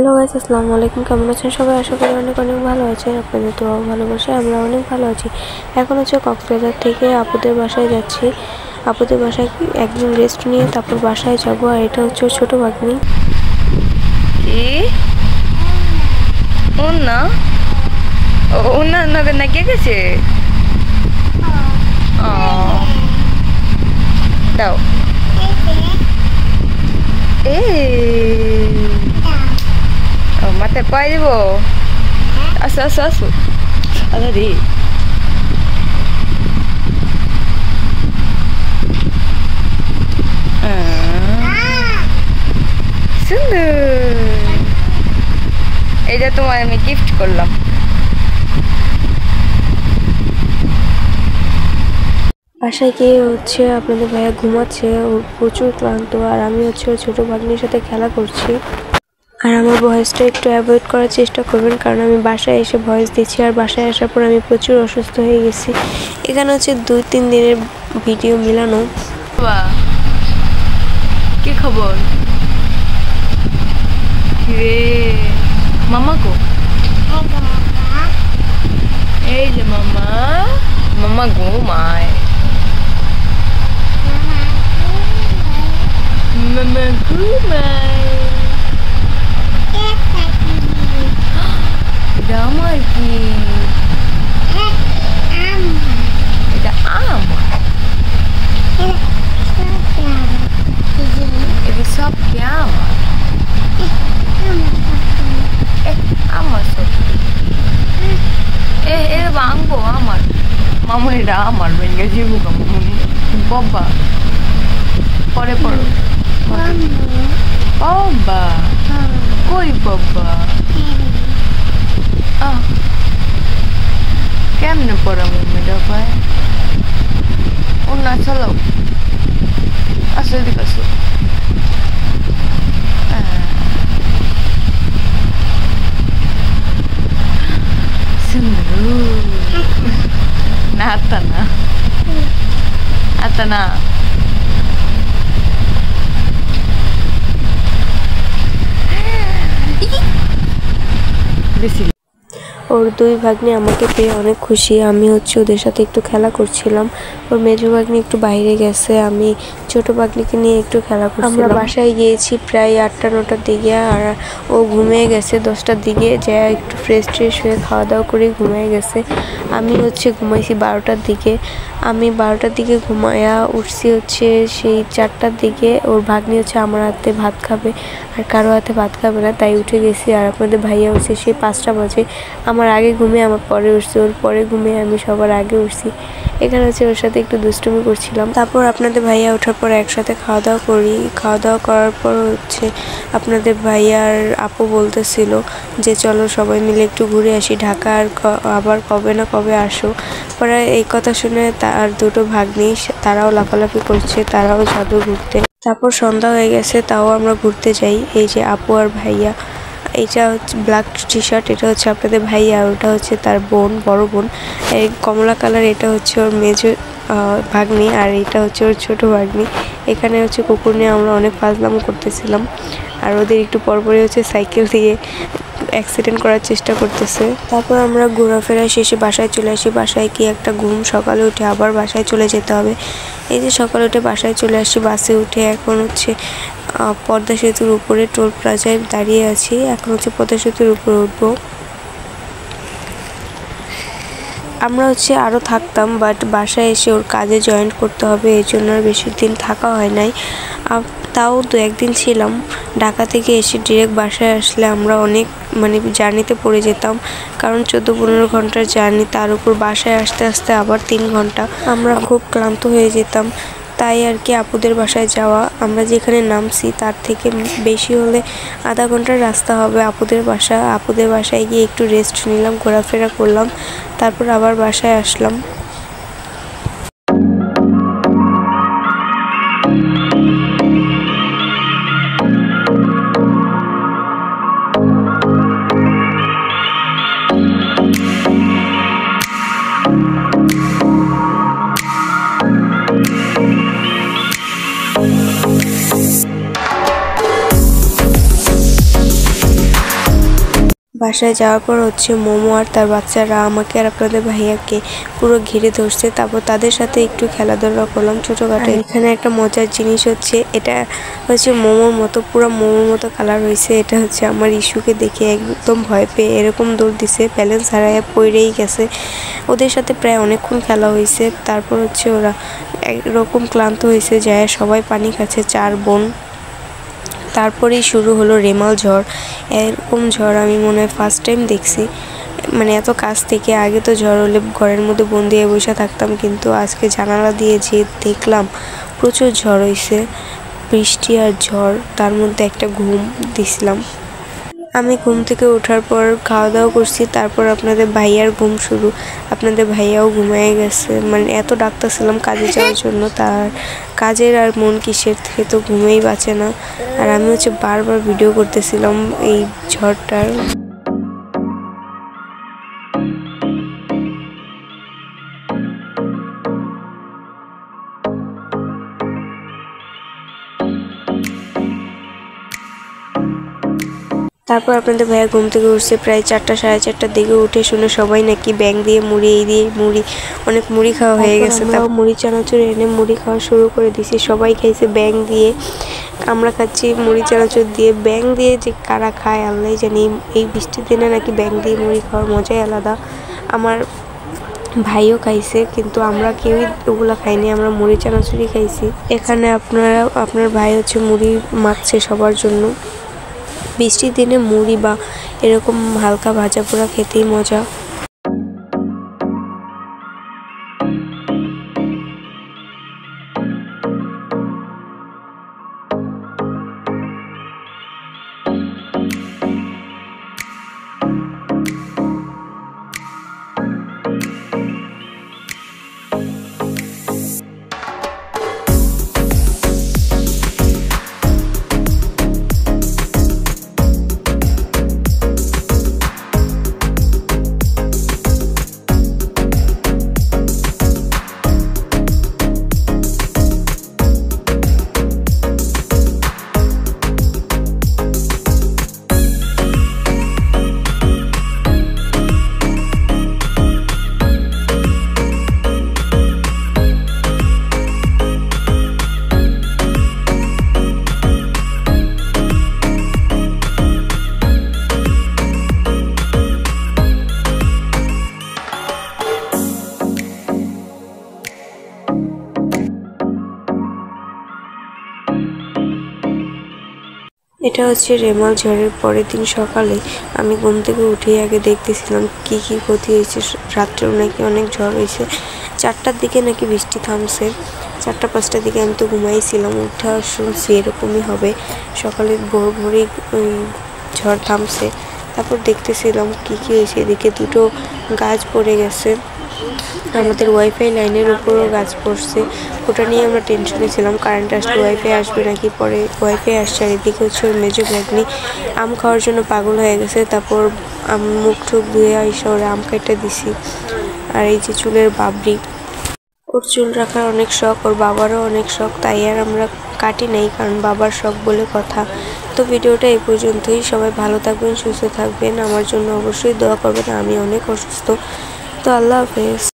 Hello guys, আসসালামু আলাইকুম। কেমন আছেন সবাই? আশা করি অনেক অনেক ভালো আছেন। আপনাদের তো ভালোবাসে আমরা অনেক ভালো আছি। এখন হচ্ছে কক্সবাজার থেকে আপুদের বাসায় যাচ্ছি। আপুদের বাসায় একদিন রেস্ট নিয়ে তারপর বাসায় যাব। আর এটা হচ্ছে ছোট ভাগ্নি। না কে গেছে? দাও মাথায় পাই দিব। আসো আসো আসো আচ্ছা রে সুন্দর। এটা তোমার আমি গিফট করলাম। বাসায় গিয়ে হচ্ছে আপনাদের ভাইয়া ঘুমাচ্ছে, ও প্রচুর ক্লান্ত। আর আমি হচ্ছে ওর ছোটো ভাগ্নির সাথে খেলা করছি। আর আমার ভয়েসটা একটু অ্যাভয়েড করার চেষ্টা করবেন, কারণ আমি বাসায় এসে ভয়েস দিচ্ছি। আর বাসায় আসার পর আমি প্রচুর অসুস্থ হয়ে গেছি। এখানে হচ্ছে 2-3 দিনের ভিডিও মিলানো। কি খবর রে মামা কো? এই যে মামা মামা ঘুমায়। মামা ঘুমায়। এটা আমার কি? এটা আমার। এটা সব কি আমার? আমার সব এটা ভাঙবো আমার। মামা এটা আমার ভেঙে জীবু মামুনি বাবা পরে পড়ো। বাবা কই বাবা? কেমনে পড়া মম্মিটা ভাই? ও না চলো আসো দিক আসো। না আতা না বেশি। ওর 2 ভাগ্নি আমাকে পেয়ে অনেক খুশি। আমি হচ্ছে ওদের সাথে একটু খেলা করছিলাম। ওর মেজো ভাগ্নি একটু বাইরে গেছে, আমি ছোট ভাগ্নিকে নিয়ে একটু খেলা করছিলাম। আমরা বাসায় গিয়েছি প্রায় 8টা-9টার দিকে। আর ও ঘুমিয়ে গেছে 10টার দিকে, যা একটু ফ্রেশ হয়ে খাওয়া দাওয়া করে ঘুমিয়ে গেছে। আমি হচ্ছে ঘুমাইছি 12টার দিকে। আমি 12টার দিকে ঘুমায়া উঠছি হচ্ছে সেই 4টার দিকে। ওর ভাগ্নি হচ্ছে আমার হাতে ভাত খাবে, আর কারো হাতে ভাত খাবে না, তাই উঠে গেছি। আর আপনাদের ভাইয়া হচ্ছে সেই 5টা বাজে। আমার আগে ঘুমিয়ে আমার পরে উঠছি, ওর পরে ঘুমিয়ে আমি সবার আগে উঠছি। এখানে হচ্ছে ওর সাথে একটু দুষ্টুমি করছিলাম। তারপর আপনাদের ভাইয়া ওঠার পর একসাথে খাওয়া দাওয়া করি। খাওয়া দাওয়া করার পর হচ্ছে আপনাদের ভাইয়ার আপু বলতেছিল যে চলো সবাই মিলে একটু ঘুরে আসি ঢাকা, আর আবার কবে না কবে আসো। পরে এই কথা শুনে তার 2টো ভাগ্নি তারাও লাফালাফি করছে, তারাও যাবে ঘুরতে। তারপর সন্ধ্যা হয়ে গেছে, তাও আমরা ঘুরতে যাই। এই যে আপু আর ভাইয়া, এটা হচ্ছে ব্ল্যাক টি-শার্ট, এটা হচ্ছে আপনাদের ভাইয়া, ওটা হচ্ছে তার বোন, বড় বোন। এই কমলা কালার এটা হচ্ছে ওর মেজো ভাগ্নি, আর এটা হচ্ছে ওর ছোট ভাগ্নি। এখানে হচ্ছে কুকুর নিয়ে আমরা অনেক ফাজলামো করতেছিলাম। আর ওদের একটু পরপরই হচ্ছে সাইকেল দিয়ে অ্যাক্সিডেন্ট করার চেষ্টা করতেছে। তারপর আমরা ঘোরাফেরা শেষে বাসায় চলে আসি। বাসায় কি একটা ঘুম, সকালে উঠে আবার বাসায় চলে যেতে হবে। এই যে সকালে উঠে বাসায় চলে আসি, বাসে উঠে এখন হচ্ছে পদ্মা সেতুর উপরে টোল প্লাজায় দাঁড়িয়ে আছি। এখন হচ্ছে পদ্মা সেতুর উপরে উঠবো। আমরা হচ্ছে আরও থাকতাম, বাট বাসায় এসে ওর কাজে জয়েন করতে হবে, এই জন্য আর বেশি দিন থাকা হয় নাই। তাও 2-1 দিন ছিলাম। ঢাকা থেকে এসে ডিরেক্ট বাসায় আসলে আমরা অনেক জার্নিতে পড়ে যেতাম, কারণ 14-15 ঘন্টার জার্নি, তার উপর বাসায় আসতে আসতে আবার 3 ঘন্টা। আমরা খুব ক্লান্ত হয়ে যেতাম। তাই আর কি আপুদের বাসায় যাওয়া। আমরা যেখানে নামছি তার থেকে বেশি হলে আধা ঘন্টার রাস্তা হবে আপুদের বাসা। আপুদের বাসায় গিয়ে একটু রেস্ট নিলাম, ঘোরাফেরা করলাম, তারপর আবার বাসায় আসলাম। বাসায় যাওয়ার পর হচ্ছে মোমো আর তার বাচ্চারা আমাকে আর আপনাদের ভাইয়াকে পুরো ঘিরে ধরছে। তারপর তাদের সাথে একটু খেলাধুলা করলাম ছোটোখাটো। এখানে একটা মজার জিনিস হচ্ছে, এটা হচ্ছে মোমোর মতো, পুরো মোমোর মতো কালার হয়েছে। এটা হচ্ছে আমার ইস্যুকে দেখে একদম ভয় পেয়ে এরকম দৌড় দিছে, ব্যালেন্স হারায় পড়েই গেছে। ওদের সাথে প্রায় অনেকক্ষণ খেলা হয়েছে। তারপর হচ্ছে ওরা একরকম ক্লান্ত হয়েছে, যায় সবাই পানি খাচ্ছে 4 বোন। তারপরেই শুরু হলো রেমাল ঝড়। এরকম ঝড় আমি মনে হয় ফার্স্ট টাইম দেখছি, মানে এত কাছ থেকে। আগে তো ঝড় হলে ঘরের মধ্যে বন্দি হয়ে বসে থাকতাম, কিন্তু আজকে জানালা দিয়ে যে দেখলাম প্রচুর ঝড় হয়েছে, বৃষ্টি আর ঝড়, তার মধ্যে একটা ঘুম দিছিলাম। আমি ঘুম থেকে ওঠার পর খাওয়া দাওয়া করছি, তারপর আপনাদের ভাইয়ার ঘুম শুরু। আপনাদের ভাইয়াও ঘুমিয়ে গেছে, মানে এত ডাকতেছিলাম কাজে যাওয়ার জন্য, তার কাজের আর মন কিসের থেকে তো ঘুমেই বাঁচে না। আর আমি হচ্ছে বারবার ভিডিও করতেছিলাম এই ঝড়টার। তারপর আপনাদের ভাইয়া ঘুম থেকে উঠছে প্রায় 4টা সাড়ে 4টার দিকে। উঠে শুনে সবাই নাকি ব্যাং দিয়ে মুড়ি, এই দিয়ে মুড়ি, অনেক মুড়ি খাওয়া হয়ে গেছে। তারপর মুড়ি চানাচুর এনে মুড়ি খাওয়া শুরু করে দিছি। সবাই খাইছে ব্যাং দিয়ে, আমরা খাচ্ছি মুড়ি চানাচুর দিয়ে। ব্যাং দিয়ে যে কারা খায় আল্লাহ জানি, এই বৃষ্টির দিনে নাকি ব্যাং দিয়ে মুড়ি খাওয়ার মজাই আলাদা। আমার ভাইও খাইছে, কিন্তু আমরা কেউই ওগুলো খাইনি, আমরা মুড়ি চানাচুরই খাইছি। এখানে আপনার ভাই হচ্ছে মুড়ি মাখছে সবার জন্য। বৃষ্টির দিনে মুড়ি বা এরকম হালকা ভাজা পোড়া খেতেই মজা। এটা হচ্ছে রেমাল ঝড়ের পরের দিন সকালে আমি ঘুম থেকে উঠে আগে দেখতেছিলাম কি কি ক্ষতি হয়েছে। রাত্রেও নাকি অনেক ঝড় হয়েছে। 4টার দিকে নাকি বৃষ্টি থামছে, 4টা 5টার দিকে আমি তো ঘুমাইছিলাম, উঠে শুনছি এরকমই হবে। সকালে ভোর ভোরেই ঝড় থামছে। তারপর দেখতেছিলাম কি কি হয়েছে। এদিকে 2টো গাছ পড়ে গেছে, আমাদের ওয়াইফাই লাইনের উপরও গাছ পড়ছে। ওটা নিয়ে আমরা টেনশনে ছিলাম, কারেন্ট আসলে ওয়াইফাই আসবে নাকি। পরে ওয়াইফাই আসছে। আর এদিকে হচ্ছে ওর মেজো ভাগ্নি আম খাওয়ার জন্য পাগল হয়ে গেছে। তারপর মুখ টুক ধুয়ে এসে ওরা আম কেটে দিছি। আর এই যে চুলের বাবরি, ওর চুল রাখার অনেক শখ, ওর বাবারও অনেক শখ, তাই আর আমরা কাটি নাই, কারণ বাবার শখ বলে কথা। তো ভিডিওটা এই পর্যন্তই। সবাই ভালো থাকবেন, সুস্থ থাকবেন, আমার জন্য অবশ্যই দোয়া করবেন। আমি অনেক অসুস্থ। তো আল্লাহ হাফেজ।